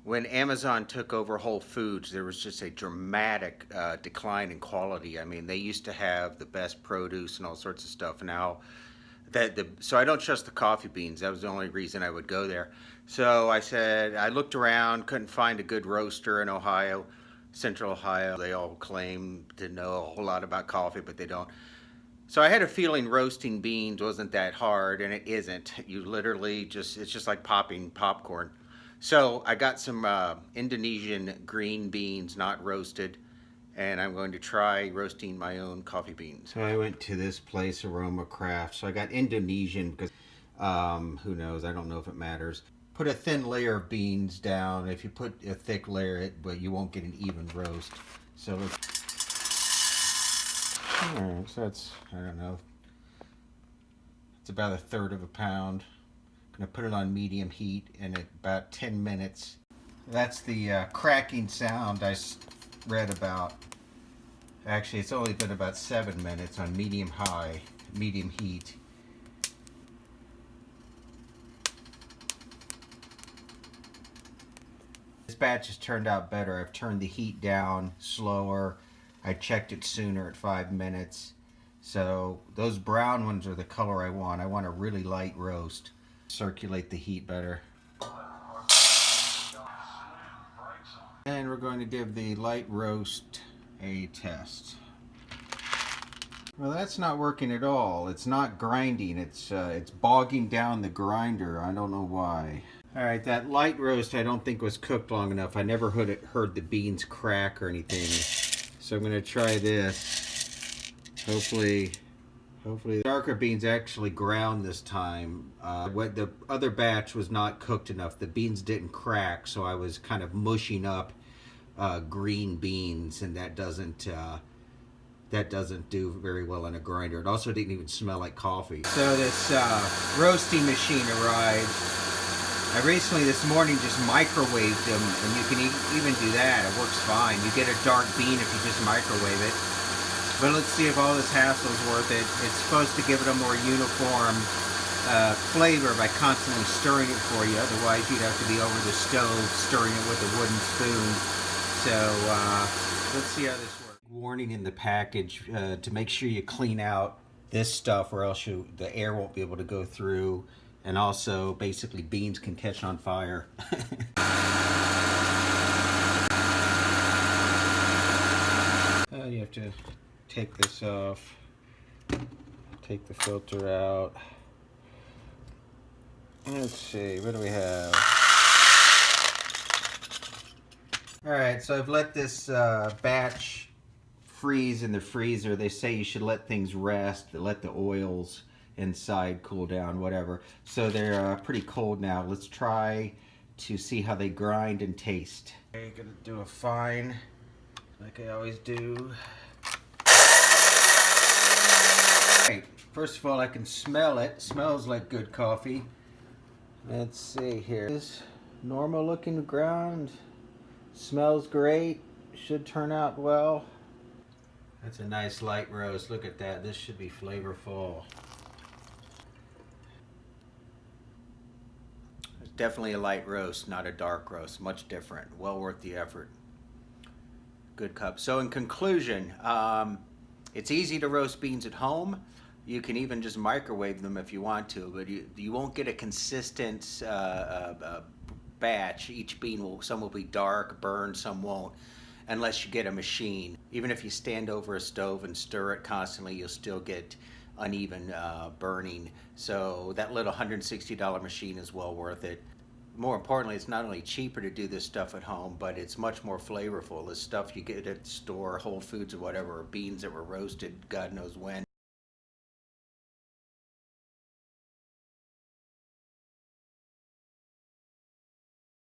When Amazon took over Whole Foods, there was just a dramatic decline in quality. I mean, they used to have the best produce and all sorts of stuff. Now, so I don't trust the coffee beans. That was the only reason I would go there. So I said, I looked around, couldn't find a good roaster in Ohio, Central Ohio. They all claim to know a whole lot about coffee, but they don't. So I had a feeling roasting beans wasn't that hard, and it isn't. You literally it's just like popping popcorn. So I got some Indonesian green beans, not roasted, and I'm going to try roasting my own coffee beans. So I went to this place, Aroma Craft. So I got Indonesian because who knows? I don't know if it matters. Put a thin layer of beans down. If you put a thick layer, but you won't get an even roast. So alright, so that's, I don't know, it's about 1/3 of a pound. I'm going to put it on medium heat in about 10 minutes. That's the cracking sound I read about. Actually, it's only been about 7 minutes on medium heat. This batch has turned out better. I've turned the heat down slower. I checked it sooner at 5 minutes. So those brown ones are the color I want. I want a really light roast. Circulate the heat better. And we're going to give the light roast a test. Well, that's not working at all. It's not grinding. It's bogging down the grinder. I don't know why. All right, that light roast I don't think was cooked long enough. I never heard the beans crack or anything. So I'm going to try this. Hopefully the darker beans actually ground this time. What the other batch was not cooked enough. The beans didn't crack, so I was kind of mushing up green beans, and that doesn't do very well in a grinder. It also didn't even smell like coffee. So this roasting machine arrived. I recently this morning just microwaved them, and you can even do that. It works fine. You get a dark bean if you just microwave it. But let's see if all this hassle is worth it. It's supposed to give it a more uniform flavor by constantly stirring it for you. Otherwise, you'd have to be over the stove stirring it with a wooden spoon. So let's see how this works. Warning in the package to make sure you clean out this stuff, or else the air won't be able to go through. And also, basically, beans can catch on fire. You have to take this off, take the filter out. Let's see, what do we have? Alright, so I've let this batch freeze in the freezer. They say you should let things rest, let the oils inside cool down, whatever. So they're pretty cold now. Let's try to see how they grind and taste. Okay, gonna do a fine, like I always do. Right, first of all, I can smell it. Smells like good coffee. Let's see here. This normal looking ground. Smells great. Should turn out well. That's a nice light roast. Look at that. This should be flavorful. Definitely a light roast, not a dark roast. Much different. Well worth the effort. Good cup. So in conclusion, it's easy to roast beans at home. You can even just microwave them if you want to, but you won't get a consistent batch. Each bean some will be dark, burned, some won't, unless you get a machine. Even if you stand over a stove and stir it constantly, you'll still get uneven burning. So that little $160 machine is well worth it. More importantly, it's not only cheaper to do this stuff at home, but it's much more flavorful. The stuff you get at the store, Whole Foods or whatever, beans that were roasted God knows when.